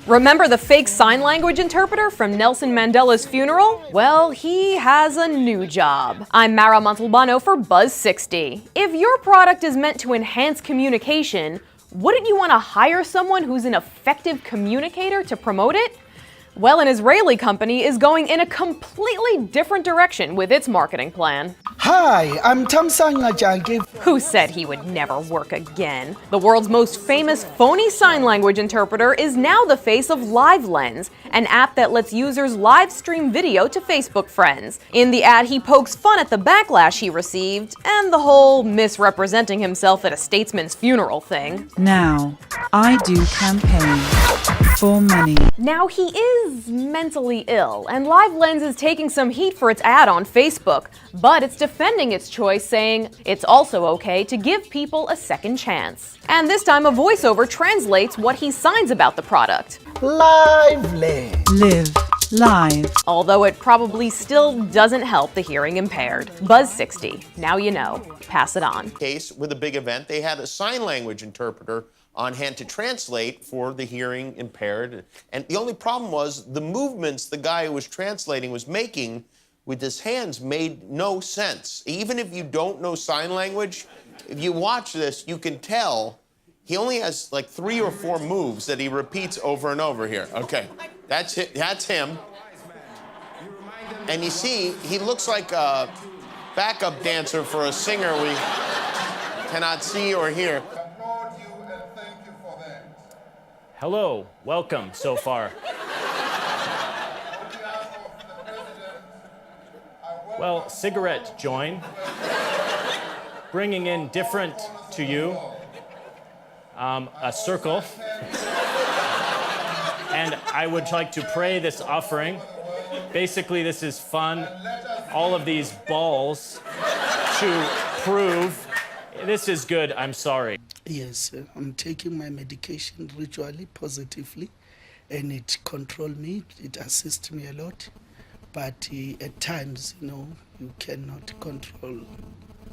Remember the fake sign language interpreter from Nelson Mandela's funeral? Well, he has a new job. I'm Mara Montalbano for Buzz 60. If your product is meant to enhance communication, wouldn't you want to hire someone who's an effective communicator to promote it? Well, an Israeli company is going in a completely different direction with its marketing plan. Hi, I'm Tamsanga Janki. Who said he would never work again? The world's most famous phony sign language interpreter is now the face of LiveLens, an app that lets users live stream video to Facebook friends. In the ad, he pokes fun at the backlash he received and the whole misrepresenting himself at a statesman's funeral thing. Now, I do campaign for money. Now he is mentally ill, and LiveLens is taking some heat for its ad on Facebook, but it's defending its choice, saying it's also okay to give people a second chance. And this time a voiceover translates what he signs about the product. Lively. Live live. Although it probably still doesn't help the hearing impaired. Buzz 60. Now you know. Pass it on. Case with a big event, they had a sign language interpreter on hand to translate for the hearing impaired. And the only problem was the movements the guy who was translating was making with his hands made no sense. Even if you don't know sign language, if you watch this, you can tell he only has like 3 or 4 moves that he repeats over and over here. Okay, that's it. That's him. And you see, he looks like a backup dancer for a singer we cannot see or hear. Hello, welcome so far. Well, cigarette join. Bringing in different to you. A circle. And I would like to pray this offering. Basically, this is fun. All of these balls to prove this is good, I'm sorry. Yes, I'm taking my medication ritually, positively, and it controls me, it assists me a lot. But at times, you cannot control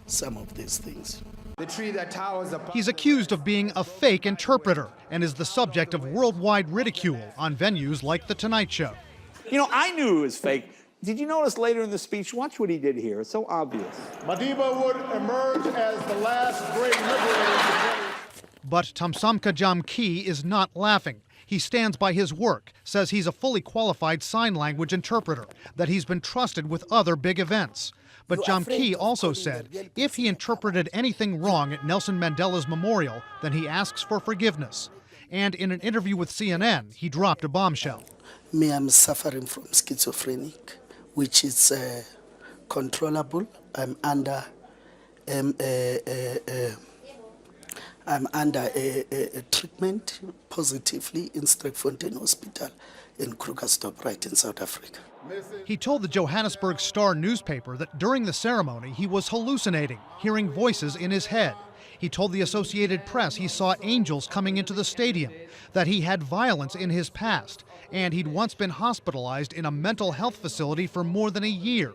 some of these things. The tree that towers above. He's accused of being a fake interpreter and is the subject of worldwide ridicule on venues like The Tonight Show. I knew it was fake. Did you notice later in the speech? Watch what he did here. It's so obvious. Madiba would emerge as the last great liberator. But Tamsamka Jamki is not laughing. He stands by his work, says he's a fully qualified sign language interpreter, that he's been trusted with other big events. But Jamki also said if he interpreted anything wrong at Nelson Mandela's memorial, then he asks for forgiveness. And in an interview with CNN, he dropped a bombshell. Me, I'm suffering from schizophrenic, which is controllable. I'm under a treatment positively in Streekfontein Hospital in Krugersdorp, right in South Africa. He told the Johannesburg Star newspaper that during the ceremony he was hallucinating, hearing voices in his head. He told the Associated Press he saw angels coming into the stadium, that he had violence in his past, and he'd once been hospitalized in a mental health facility for more than a year.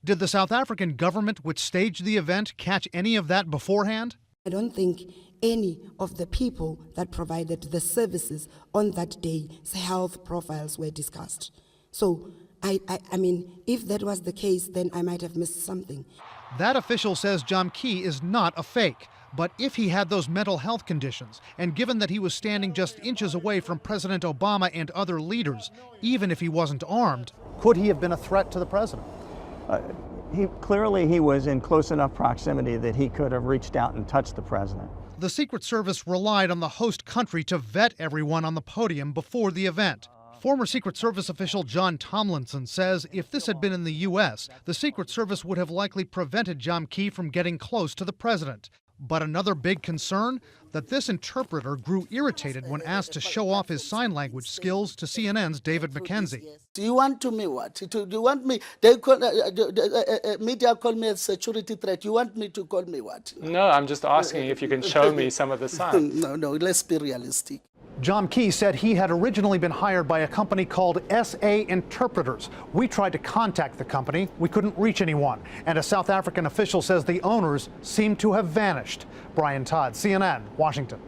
Did the South African government, which staged the event, catch any of that beforehand? I don't think any of the people that provided the services on that day's health profiles were discussed. So, I mean, if that was the case, then I might have missed something. That official says Jamki is not a fake. But if he had those mental health conditions, and given that he was standing just inches away from President Obama and other leaders, even if he wasn't armed, could he have been a threat to the president? Clearly he was in close enough proximity that he could have reached out and touched the president. The Secret Service relied on the host country to vet everyone on the podium before the event. Former Secret Service official John Tomlinson says if this had been in the U.S., the Secret Service would have likely prevented Jamki from getting close to the president. But another big concern, that this interpreter grew irritated when asked to show off his sign language skills to CNN's David McKenzie. Do you want me what? Do you want me? They call, media call me a security threat. You want me to call me what? No, I'm just asking if you can show me some of the signs. No, let's be realistic. Jamki said he had originally been hired by a company called SA Interpreters. We tried to contact the company. We couldn't reach anyone. And a South African official says the owners seem to have vanished. Brian Todd, CNN, Washington.